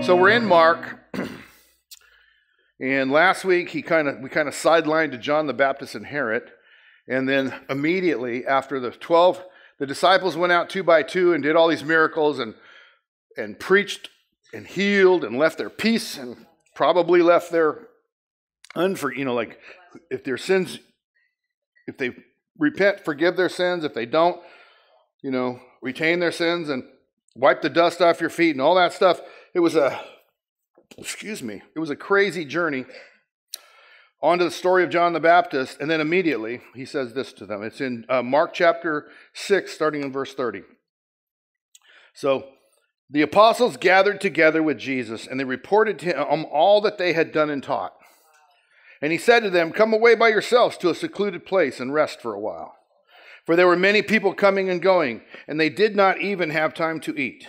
So we're in Mark, and last week we kind of sidelined to John the Baptist and Herod, and then immediately after the disciples went out 2 by 2 and did all these miracles and preached and healed and left their peace and probably left their like if their sins, if they repent, forgive their sins. If they don't, retain their sins and wipe the dust off your feet and all that stuff. It was a crazy journey onto the story of John the Baptist. And then immediately he says this to them. It's in Mark chapter 6, starting in verse 30. So the apostles gathered together with Jesus, and they reported to him all that they had done and taught. And he said to them, "Come away by yourselves to a secluded place and rest for a while." For there were many people coming and going, and they did not even have time to eat.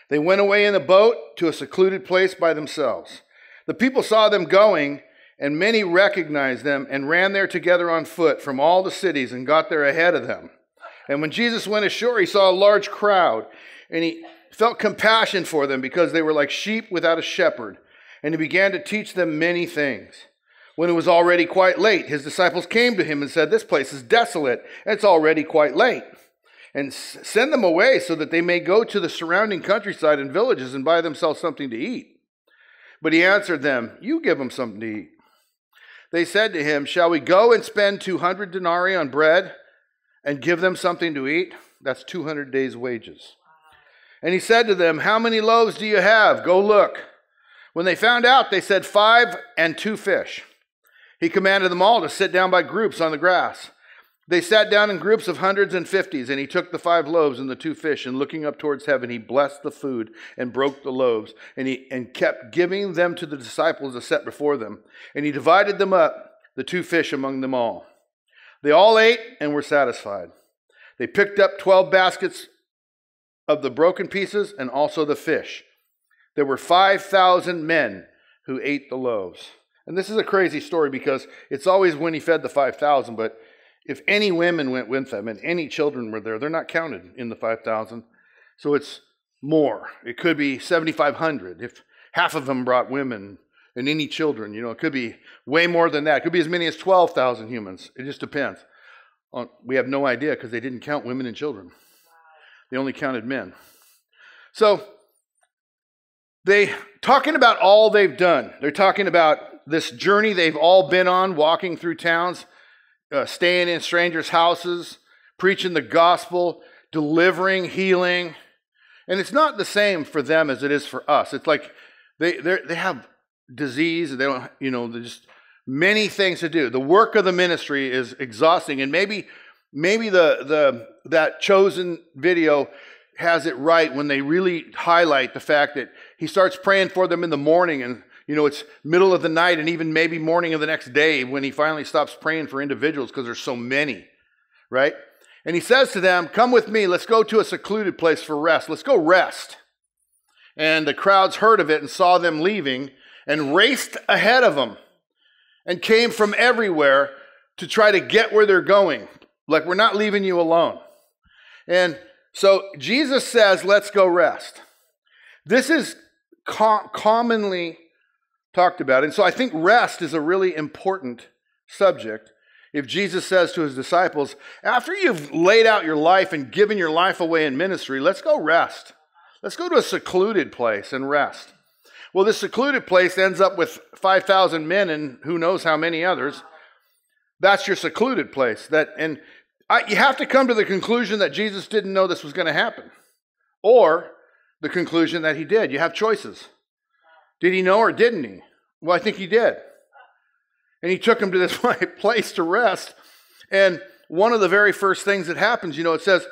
They went away in a boat to a secluded place by themselves. The people saw them going, and many recognized them and ran there together on foot from all the cities and got there ahead of them. And when Jesus went ashore, he saw a large crowd, and he felt compassion for them because they were like sheep without a shepherd. And he began to teach them many things. When it was already quite late, his disciples came to him and said, "This place is desolate, and it's already quite late. And send them away so that they may go to the surrounding countryside and villages and buy themselves something to eat." But he answered them, "You give them something to eat." They said to him, "Shall we go and spend 200 denarii on bread and give them something to eat?" That's 200 days' wages. And he said to them, "How many loaves do you have? Go look." When they found out, they said, 5 and 2 fish. He commanded them all to sit down by groups on the grass. They sat down in groups of hundreds and fifties, and he took the 5 loaves and the 2 fish, and looking up towards heaven, he blessed the food and broke the loaves, and kept giving them to the disciples to set before them. And he divided them up, the 2 fish among them all. They all ate and were satisfied. They picked up 12 baskets of the broken pieces and also the fish. There were 5,000 men who ate the loaves. And this is a crazy story because it's always when he fed the 5,000, but if any women went with them and any children were there, they're not counted in the 5,000. So it's more. It could be 7,500 if half of them brought women and any children. It could be way more than that. It could be as many as 12,000 humans. It just depends. We have no idea because they didn't count women and children. They only counted men. So they talking about all they've done. They're talking about this journey they've all been on, walking through towns, staying in strangers' houses, preaching the gospel, delivering, healing. And it's not the same for them as it is for us. It's like they have disease, and they don't, there's just many things to do. The work of the ministry is exhausting, and maybe that chosen video has it right when they really highlight the fact that he starts praying for them in the morning, and it's middle of the night and even maybe morning of the next day when he finally stops praying for individuals because there's so many, right? And he says to them, "Come with me, let's go to a secluded place for rest. Let's go rest." And the crowds heard of it and saw them leaving and raced ahead of them and came from everywhere to try to get where they're going. Like, "We're not leaving you alone." And so Jesus says, "Let's go rest." This is commonly talked about. And so I think rest is a really important subject. If Jesus says to his disciples, after you've laid out your life and given your life away in ministry, let's go rest. Let's go to a secluded place and rest. Well, this secluded place ends up with 5,000 men and who knows how many others. That's your secluded place. You have to come to the conclusion that Jesus didn't know this was going to happen, or the conclusion that he did. You have choices. Did he know or didn't he? Well, I think he did. And he took him to this place to rest. And one of the very first things that happens, it says,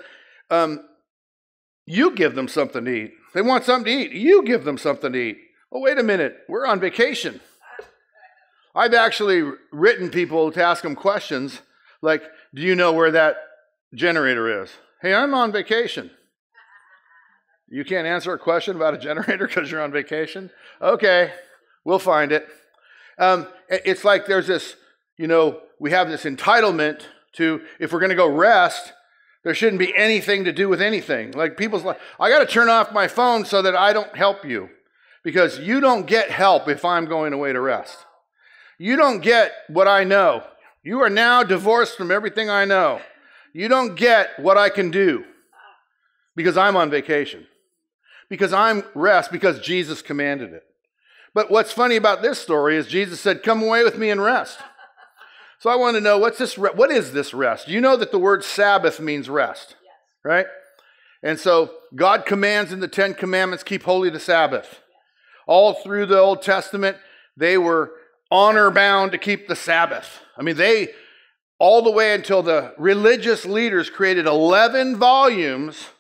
you give them something to eat. They want something to eat. You give them something to eat. Oh, wait a minute. We're on vacation. I've actually written people to ask them questions like, "Do you know where that generator is?" "Hey, I'm on vacation." "You can't answer a question about a generator because you're on vacation?" "Okay, we'll find it." It's like there's this, we have this entitlement to, if we're going to go rest, there shouldn't be anything to do with anything. Like people's like, "I got to turn off my phone so that I don't help you Because you don't get help if I'm going away to rest. You don't get what I know. You are now divorced from everything I know. You don't get what I can do because I'm on vacation. Because I'm rest, because Jesus commanded it. But what's funny about this story is Jesus said, come away with me and rest. So I want to know, what is this rest? You know that the word Sabbath means rest, right? And so God commands in the 10 Commandments, keep holy the Sabbath. All through the Old Testament, they were honor bound to keep the Sabbath. I mean, all the way until the religious leaders created 11 volumes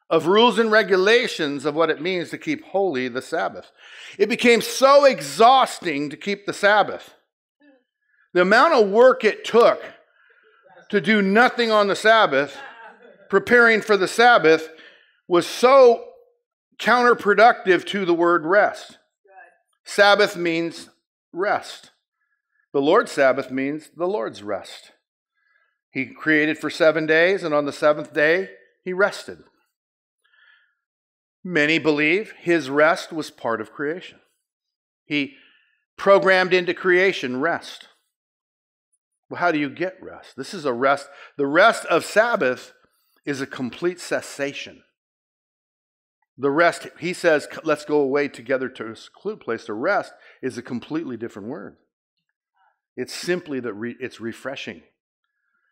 of rules and regulations of what it means to keep holy the Sabbath. It became so exhausting to keep the Sabbath. The amount of work it took to do nothing on the Sabbath, preparing for the Sabbath, was so counterproductive to the word rest. Sabbath means rest. The Lord's Sabbath means the Lord's rest. He created for 7 days, and on the seventh day, he rested. Many believe his rest was part of creation. He programmed into creation rest. Well, how do you get rest? This is a rest. The rest of Sabbath is a complete cessation. The rest, he says, let's go away together to a secluded place. The rest is a completely different word. It's simply it's refreshing,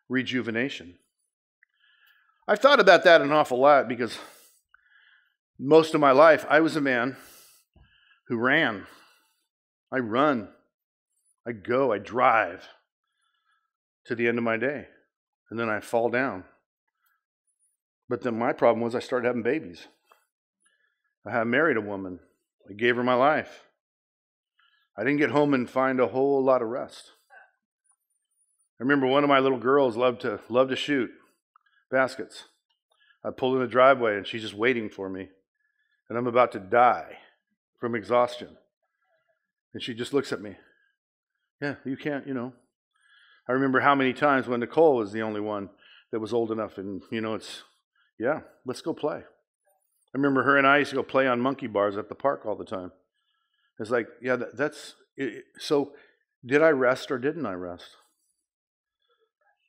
rejuvenation. I've thought about that an awful lot because most of my life I was a man who ran. I run. I go. I drive to the end of my day. And then I fall down. But then my problem was I started having babies. I married a woman. I gave her my life. I didn't get home and find a whole lot of rest. I remember one of my little girls loved to shoot baskets. I pulled in the driveway and she's just waiting for me. And I'm about to die from exhaustion. And she just looks at me. Yeah, you can't, I remember how many times when Nicole was the only one that was old enough and, let's go play. I remember her and I used to go play on monkey bars at the park all the time. It's like, yeah, that's it. So did I rest or didn't I rest?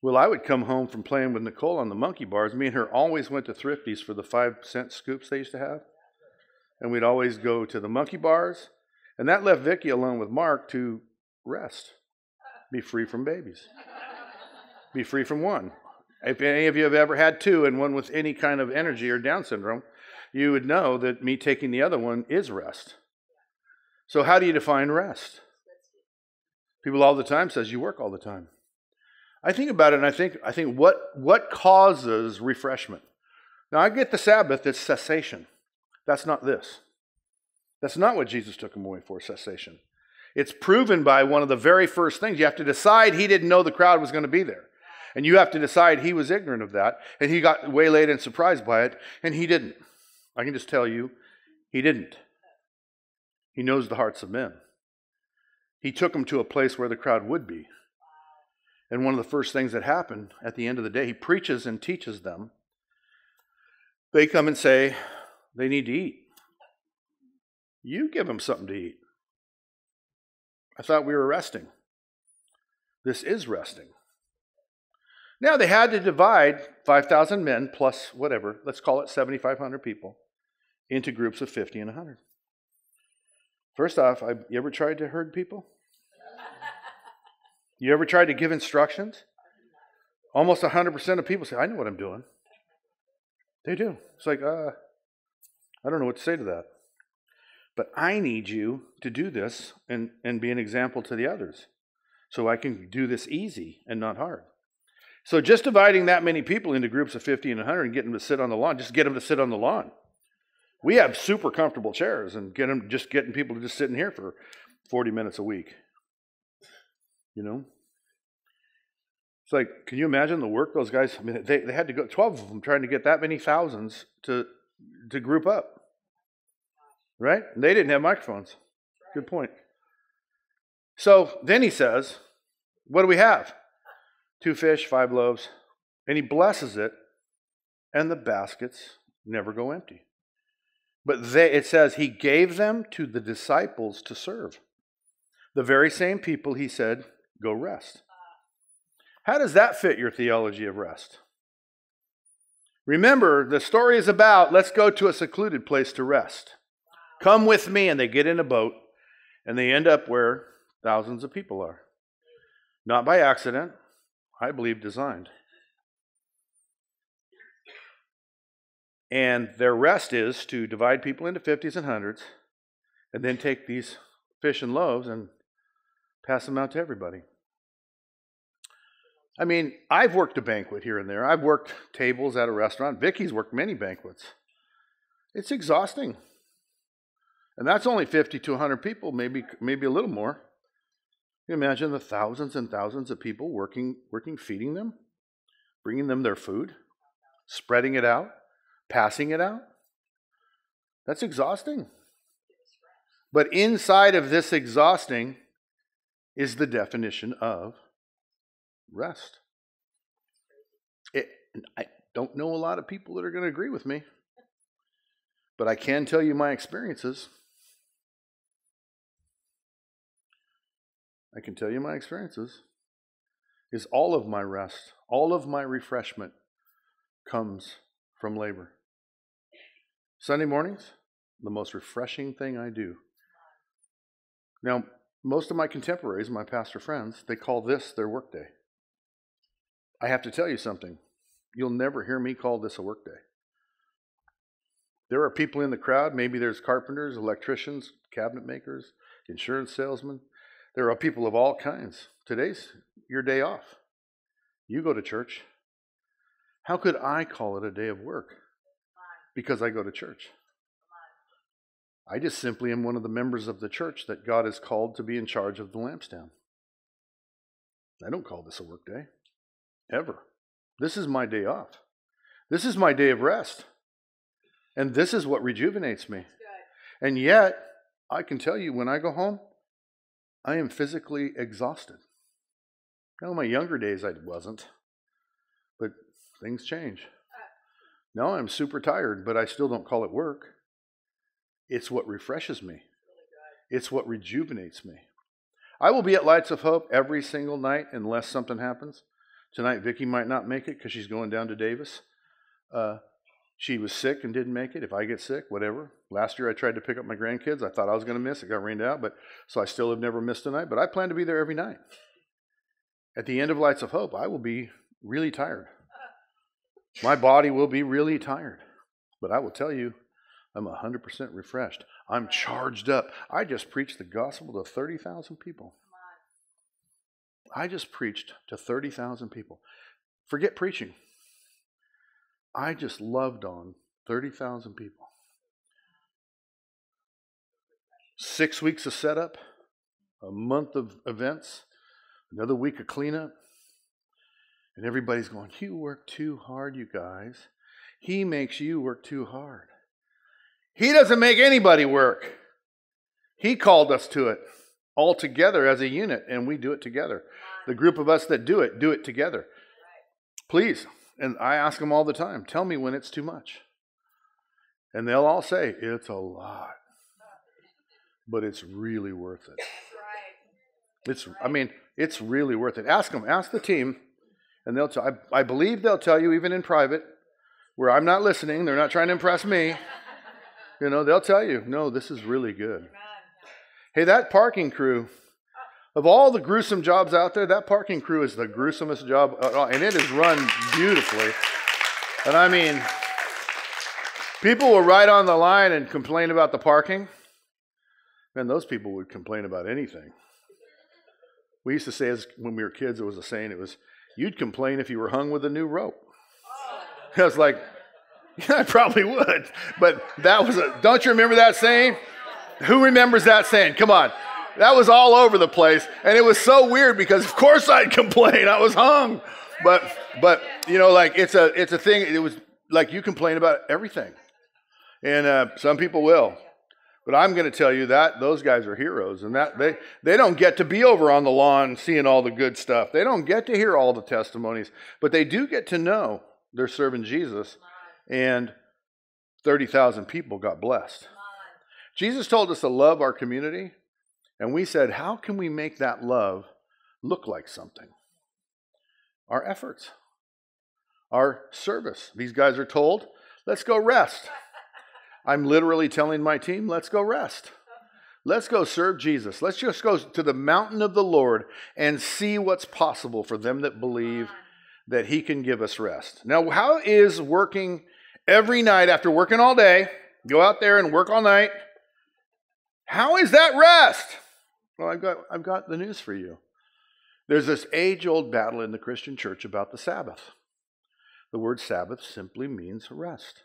Well, I would come home from playing with Nicole on the monkey bars. Me and her always went to Thrifty's for the 5-cent scoops they used to have. And we'd always go to the monkey bars. And that left Vicky alone with Mark to rest. Be free from babies. Be free from one. If any of you have ever had two and one with any kind of energy or Down syndrome, you would know that me taking the other one is rest. So how do you define rest? People all the time says you work all the time. I think about it and I think what causes refreshment? Now I get the Sabbath, it's cessation. That's not this. That's not what Jesus took him away for, cessation. It's proven by one of the very first things. You have to decide he didn't know the crowd was going to be there. And you have to decide he was ignorant of that. And he got waylaid and surprised by it. And he didn't. I can just tell you, he didn't. He knows the hearts of men. He took them to a place where the crowd would be. And one of the first things that happened at the end of the day, he preaches and teaches them. They come and say they need to eat. You give them something to eat. I thought we were resting. This is resting. Now they had to divide 5,000 men plus whatever, let's call it 7,500 people, into groups of 50 and 100. First off, you ever tried to herd people? You ever tried to give instructions? Almost 100% of people say, I know what I'm doing. They do. It's like, I don't know what to say to that. But I need you to do this and be an example to the others so I can do this easy and not hard. So just dividing that many people into groups of 50 and 100 and getting them to sit on the lawn, just get them to sit on the lawn. We have super comfortable chairs and getting people to just sit in here for 40 minutes a week. It's like, can you imagine the work those guys, they had to go, 12 of them trying to get that many thousands to group up. Right? And they didn't have microphones. Good point. So then he says, what do we have? 2 fish, 5 loaves. And he blesses it, and the baskets never go empty. But it says he gave them to the disciples to serve. The very same people he said, go rest. How does that fit your theology of rest? Remember, the story is about, let's go to a secluded place to rest. Come with me, and they get in a boat, and they end up where thousands of people are. Not by accident, I believe designed. And their rest is to divide people into 50s and 100s, and then take these fish and loaves and pass them out to everybody. I mean, I've worked a banquet here and there. I've worked tables at a restaurant. Vicky's worked many banquets. It's exhausting. And that's only 50 to 100 people, maybe a little more. You imagine the thousands and thousands of people working, feeding them, bringing them their food, spreading it out, passing it out. That's exhausting. But inside of this exhausting is the definition of rest. I don't know a lot of people that are going to agree with me, but I can tell you my experiences. I can tell you my experiences is all of my rest, all of my refreshment comes from labor. Sunday mornings, the most refreshing thing I do. Now, most of my contemporaries, my pastor friends, they call this their workday. I have to tell you something. You'll never hear me call this a workday. There are people in the crowd, maybe there's carpenters, electricians, cabinet makers, insurance salesmen. There are people of all kinds. Today's your day off. You go to church. How could I call it a day of work? Because I go to church. I just simply am one of the members of the church that God has called to be in charge of the lampstand. I don't call this a work day, ever. This is my day off. This is my day of rest. And this is what rejuvenates me. And yet, I can tell you, when I go home, I am physically exhausted. Now, in my younger days, I wasn't. But things change. Now I'm super tired, but I still don't call it work. It's what refreshes me. It's what rejuvenates me. I will be at Lights of Hope every single night unless something happens. Tonight, Vicky might not make it because she's going down to Davis. She was sick and didn't make it. If I get sick, whatever. Last year I tried to pick up my grandkids. I thought I was going to miss. It got rained out, so I still have never missed a night. But I plan to be there every night. At the end of Lights of Hope, I will be really tired. My body will be really tired. But I will tell you, I'm 100% refreshed. I'm charged up. I just preached the gospel to 30,000 people. I just preached to 30,000 people. Forget preaching. I just loved on 30,000 people. 6 weeks of setup, a month of events, another week of cleanup. And everybody's going, you work too hard, you guys. He makes you work too hard. He doesn't make anybody work. He called us to it all together as a unit, and we do it together. The group of us that do it together. Please. And I ask them all the time, tell me when it's too much. And they'll all say, it's a lot. But it's really worth it. It's really worth it. Ask them, ask the team, and they'll tell. I believe they'll tell you, even in private, where I'm not listening, they're not trying to impress me. They'll tell you, no, this is really good. Hey, that parking crew, of all the gruesome jobs out there, that parking crew is the gruesomest job, and it is run beautifully. And I mean, people will ride on the line and complain about the parking. Man, those people would complain about anything. We used to say, when we were kids, it was a saying, you'd complain if you were hung with a new rope. I was like, yeah, I probably would. But don't you remember that saying? Who remembers that saying? Come on. That was all over the place. And it was so weird because of course I'd complain. I was hung. But it's a thing. It was like you complain about everything. And some people will. But I'm going to tell you that those guys are heroes. And that they don't get to be over on the lawn seeing all the good stuff. They don't get to hear all the testimonies. But they do get to know they're serving Jesus. And 30,000 people got blessed. Jesus told us to love our community, and we said, how can we make that love look like something? Our efforts, our service. These guys are told, let's go rest. I'm literally telling my team, let's go rest. Let's go serve Jesus. Let's just go to the mountain of the Lord and see what's possible for them that believe that he can give us rest. Now, how is working every night after working all day, go out there and work all night, how is that rest? Well, I've got the news for you. There's this age-old battle in the Christian church about the Sabbath. The word Sabbath simply means rest,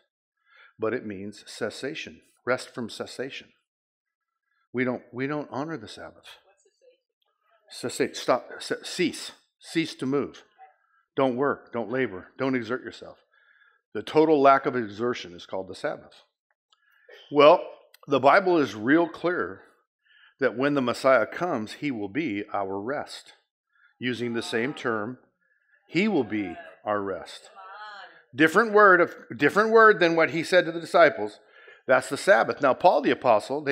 but it means cessation, rest from cessation. We don't honor the Sabbath. Cessate, stop, cease to move. Don't work, don't labor, don't exert yourself. The total lack of exertion is called the Sabbath. Well, the Bible is real clear that when the Messiah comes, he will be our rest. Using the same term, he will be our rest. Different word than what he said to the disciples. That's the Sabbath. Now, Paul the Apostle,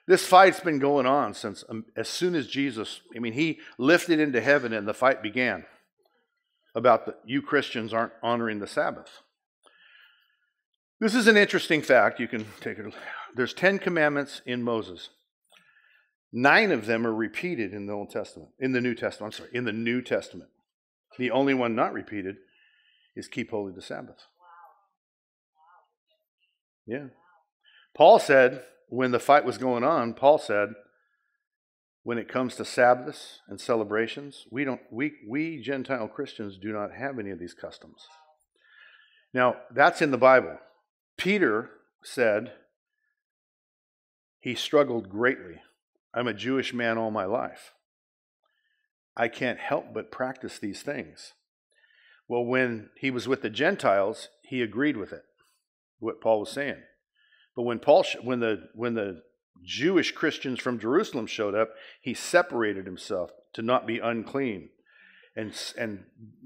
this fight's been going on since as soon as Jesus, he lifted into heaven and the fight began about you Christians aren't honoring the Sabbath. This is an interesting fact. You can take it. There's 10 commandments in Moses. 9 of them are repeated in the Old Testament. In the New Testament. In the New Testament. The only one not repeated is keep holy the Sabbath. Yeah. Paul said, when the fight was going on, Paul said, when it comes to Sabbaths and celebrations, we Gentile Christians do not have any of these customs. Now, that's in the Bible. Peter said he struggled greatly. I'm a Jewish man all my life. I can't help but practice these things. Well, when he was with the Gentiles, he agreed with it, what Paul was saying. But when the Jewish Christians from Jerusalem showed up, he separated himself to not be unclean and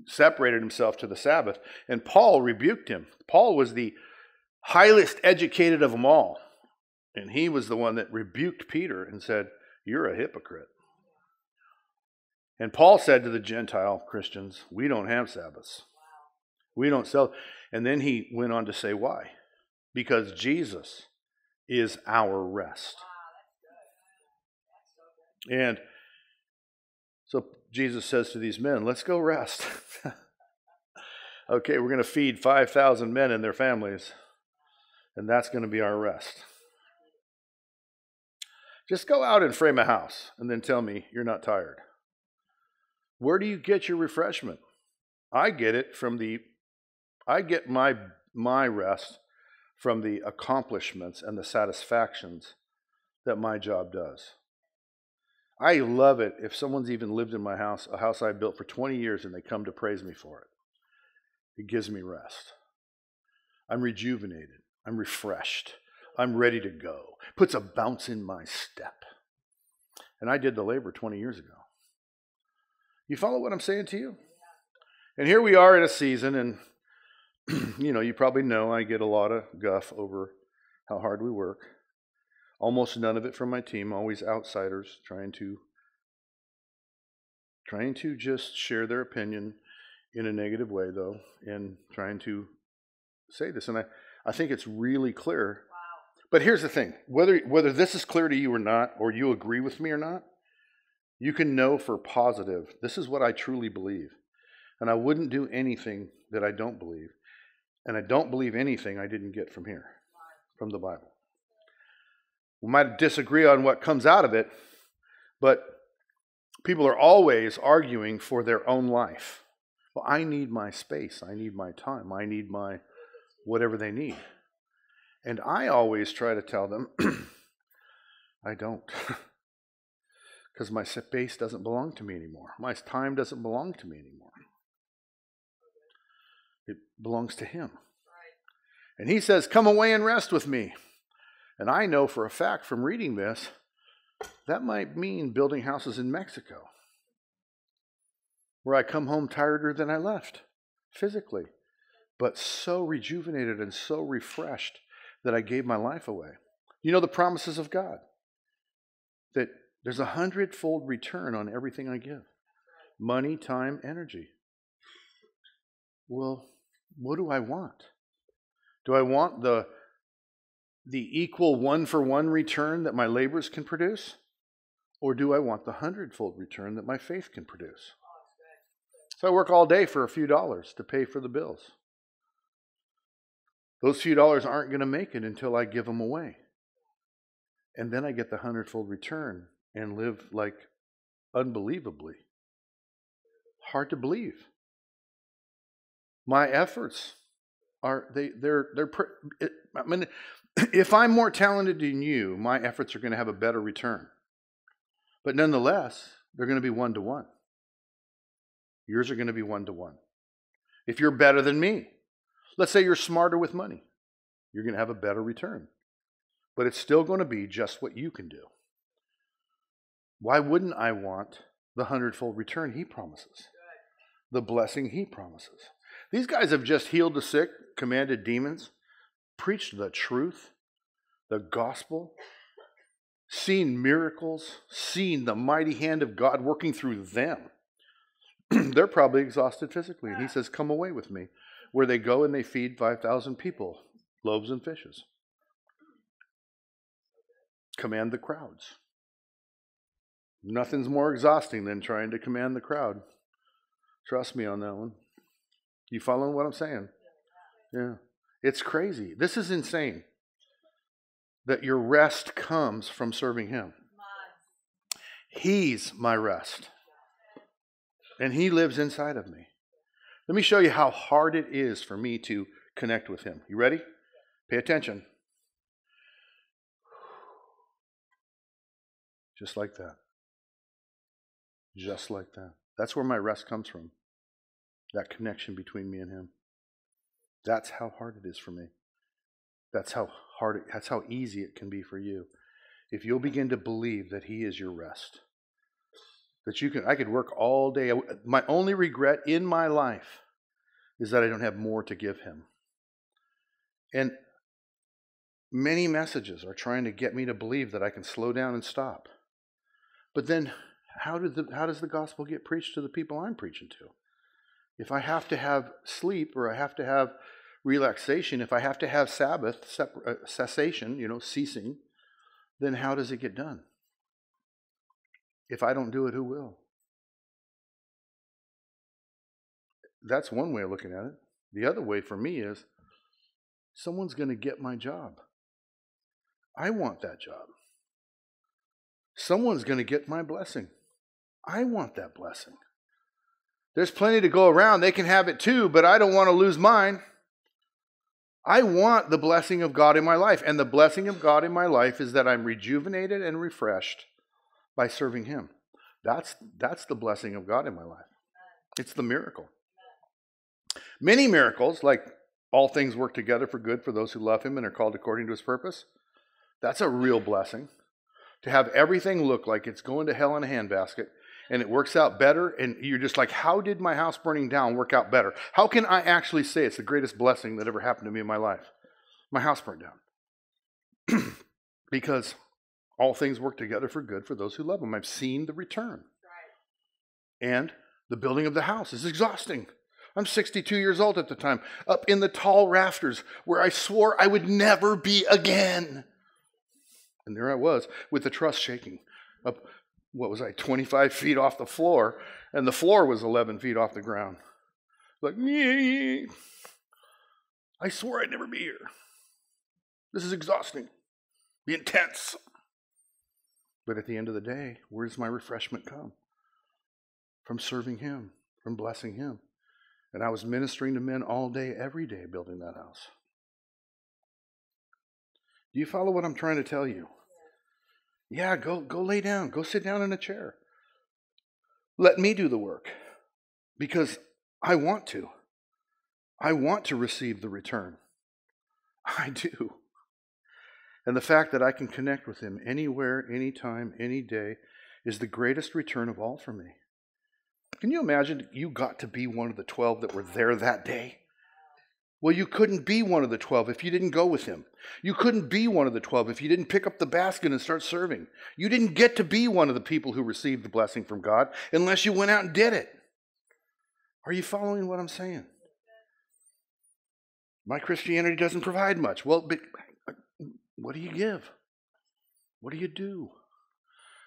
separated himself to the Sabbath. And Paul rebuked him. Paul was the highest educated of them all. And he was the one that rebuked Peter and said, you're a hypocrite. And Paul said to the Gentile Christians, we don't have Sabbaths. We don't sell. And then he went on to say why. Because Jesus is our rest. And so Jesus says to these men, let's go rest. Okay, we're going to feed 5,000 men and their families. And that's going to be our rest. Just go out and frame a house and then tell me you're not tired. Where do you get your refreshment? I get my rest from the accomplishments and the satisfactions that my job does. I love it if someone's even lived in my house, a house I built for 20 years, and they come to praise me for it. It gives me rest. I'm rejuvenated. I'm refreshed. I'm ready to go. Puts a bounce in my step. And I did the labor 20 years ago. You follow what I'm saying to you? And here we are in a season, and you probably know I get a lot of guff over how hard we work. Almost none of it from my team, always outsiders trying to just share their opinion in a negative way, though, and trying to say this. And I think it's really clear. Wow. But here's the thing. Whether this is clear to you or not, or you agree with me or not, you can know for positive, this is what I truly believe. And I wouldn't do anything that I don't believe. And I don't believe anything I didn't get from here, from the Bible. We might disagree on what comes out of it, but people are always arguing for their own life. Well, I need my space. I need my time. I need my whatever they need. And I always try to tell them, I don't. Because my space doesn't belong to me anymore. My time doesn't belong to me anymore. It belongs to him. And he says, come away and rest with me. And I know for a fact from reading this, that might mean building houses in Mexico, where I come home tireder than I left, physically, but so rejuvenated and so refreshed that I gave my life away. You know the promises of God, that there's 100-fold return on everything I give. Money, time, energy. Well, what do I want? Do I want the equal 1-for-1 return that my labors can produce? Or do I want the 100-fold return that my faith can produce? So I work all day for a few dollars to pay for the bills. Those few dollars aren't going to make it until I give them away. And then I get the 100-fold return and live like unbelievably. Hard to believe. My efforts are, I mean, if I'm more talented than you, my efforts are going to have a better return. But nonetheless, they're going to be 1-to-1. Yours are going to be 1-to-1. If you're better than me, let's say you're smarter with money, you're going to have a better return. But it's still going to be just what you can do. Why wouldn't I want the 100-fold return he promises? The blessing he promises. These guys have just healed the sick, commanded demons, preached the truth, the gospel, seen miracles, seen the mighty hand of God working through them. They're probably exhausted physically. And he says, come away with me. Where they go and they feed 5,000 people, loaves and fishes. Command the crowds. Nothing's more exhausting than trying to command the crowd. Trust me on that one. You following what I'm saying? Yeah. It's crazy. This is insane. That your rest comes from serving him. He's my rest. And he lives inside of me. Let me show you how hard it is for me to connect with him. You ready? Pay attention. Just like that. Just like that. That's where my rest comes from. That connection between me and him. That's how hard it is for me. That's how easy it can be for you. If you'll begin to believe that he is your rest. That I could work all day. My only regret in my life is that I don't have more to give him. And many messages are trying to get me to believe that I can slow down and stop. But then how does the gospel get preached to the people I'm preaching to? If I have to have sleep, or I have to have relaxation, if I have to have Sabbath, cessation, ceasing, then how does it get done? If I don't do it, who will? That's one way of looking at it. The other way for me is, someone's going to get my job. I want that job. Someone's going to get my blessing. I want that blessing. There's plenty to go around. They can have it too, but I don't want to lose mine. I want the blessing of God in my life. And the blessing of God in my life is that I'm rejuvenated and refreshed by serving him. That's the blessing of God in my life. It's the miracle. Many miracles, like all things work together for good for those who love him and are called according to his purpose. That's a real blessing. To have everything look like it's going to hell in a handbasket, and it works out better, and you're just like, how did my house burning down work out better? How can I actually say it's the greatest blessing that ever happened to me in my life? My house burned down. Because all things work together for good for those who love him. I've seen the return. And the building of the house is exhausting. I'm 62 years old at the time, up in the tall rafters where I swore I would never be again. And there I was with the truss shaking up, 25 feet off the floor, and the floor was 11 feet off the ground. Like, I swore I'd never be here. This is exhausting. Be intense. But at the end of the day, where does my refreshment come? From serving him, from blessing him. And I was ministering to men all day, every day, building that house. Do you follow what I'm trying to tell you? Yeah, go lay down. Go sit down in a chair. Let me do the work. Because I want to. I want to receive the return. I do. And the fact that I can connect with him anywhere, anytime, any day is the greatest return of all for me. Can you imagine you got to be one of the 12 that were there that day? Well, you couldn't be one of the 12 if you didn't go with him. You couldn't be one of the 12 if you didn't pick up the basket and start serving. You didn't get to be one of the people who received the blessing from God unless you went out and did it. Are you following what I'm saying? My Christianity doesn't provide much. Well, but what do you give? What do you do?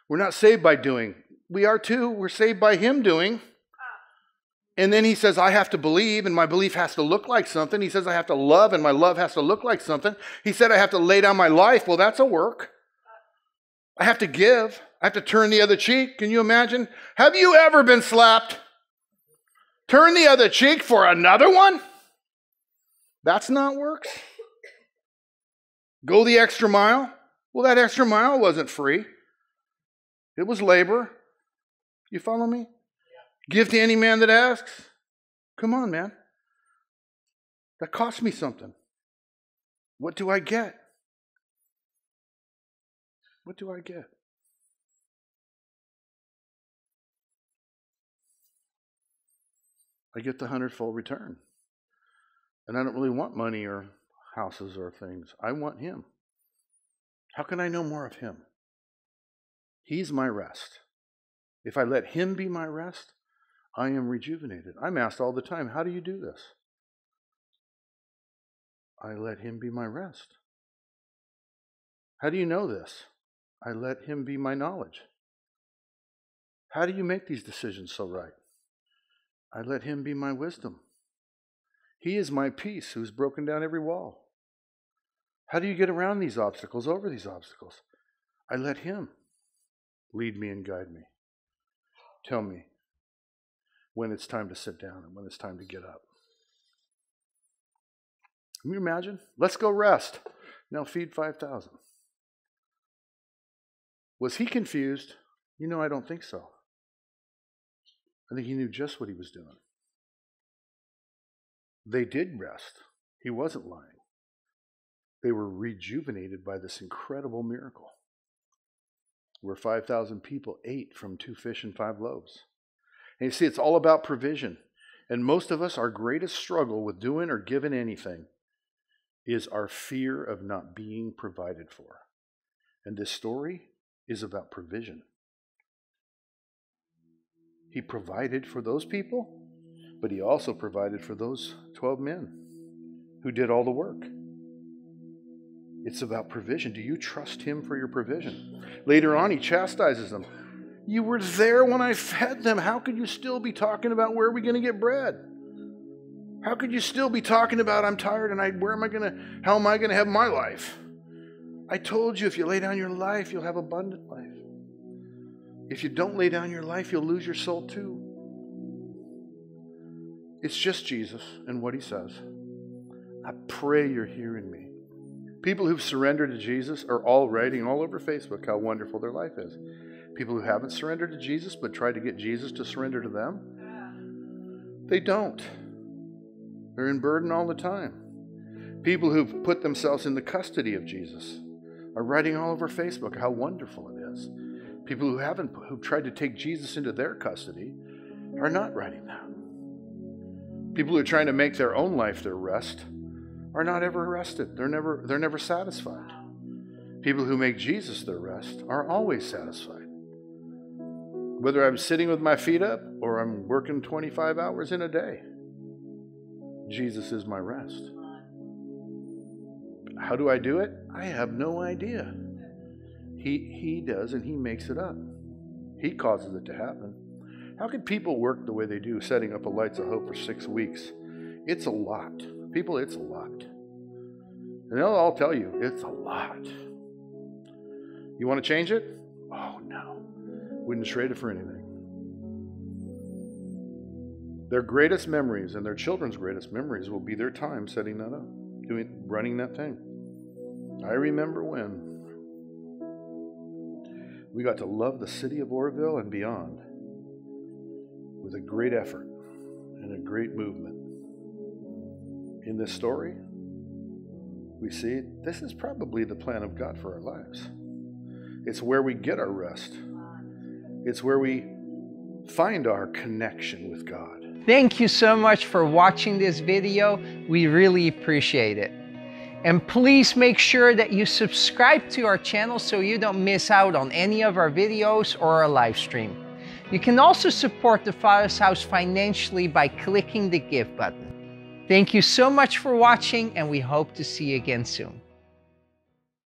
We're not saved by doing. We are too. We're saved by him doing. And then he says, I have to believe, and my belief has to look like something. He says, I have to love, and my love has to look like something. He said, I have to lay down my life. Well, that's a work. I have to give. I have to turn the other cheek. Can you imagine? Have you ever been slapped? Turn the other cheek for another one? That's not works. Go the extra mile? Well, that extra mile wasn't free. It was labor. You follow me? Give to any man that asks. Come on, man. That cost me something. What do I get? What do I get? I get the hundredfold return. And I don't really want money or houses or things. I want him. How can I know more of him? He's my rest. If I let him be my rest, I am rejuvenated. I'm asked all the time, how do you do this? I let him be my rest. How do you know this? I let him be my knowledge. How do you make these decisions so right? I let him be my wisdom. He is my peace who's broken down every wall. How do you get around these obstacles, over these obstacles? I let him lead me and guide me. Tell me when it's time to sit down and when it's time to get up. Can you imagine? Let's go rest. Now feed 5,000. Was he confused? I don't think so. I think he knew just what he was doing. They did rest. He wasn't lying. They were rejuvenated by this incredible miracle where 5,000 people ate from 2 fish and 5 loaves. And you see, it's all about provision. And most of us, our greatest struggle with doing or giving anything is our fear of not being provided for. And this story is about provision. He provided for those people, but he also provided for those 12 men who did all the work. It's about provision. Do you trust him for your provision? Later on, he chastises them. You were there when I fed them. How could you still be talking about where are we going to get bread? How could you still be talking about I'm tired and how am I going to have my life? I told you if you lay down your life, you'll have abundant life. If you don't lay down your life, you'll lose your soul too. It's just Jesus and what he says. I pray you're hearing me. People who've surrendered to Jesus are all writing all over Facebook how wonderful their life is. People who haven't surrendered to Jesus but tried to get Jesus to surrender to them, they don't. They're in burden all the time. People who've put themselves in the custody of Jesus are writing all over Facebook how wonderful it is. People who've tried to take Jesus into their custody are not writing that. People who are trying to make their own life their rest are not ever rested. They're never satisfied. People who make Jesus their rest are always satisfied. Whether I'm sitting with my feet up or I'm working 25 hours in a day, Jesus is my rest. How do I do it? I have no idea. He does, and he makes it up. He causes it to happen. How could people work the way they do, setting up a Lights of Hope for 6 weeks? It's a lot. People, it's a lot. And I'll tell you, it's a lot. You want to change it? Oh, no. Wouldn't trade it for anything. Their greatest memories and their children's greatest memories will be their time setting that up, running that thing. I remember when we got to love the city of Oroville and beyond with a great effort and a great movement. In this story, we see this is probably the plan of God for our lives. It's where we get our rest. It's where we find our connection with God. Thank you so much for watching this video. We really appreciate it. And please make sure that you subscribe to our channel so you don't miss out on any of our videos or our live stream. You can also support the Father's House financially by clicking the Give button. Thank you so much for watching, and we hope to see you again soon.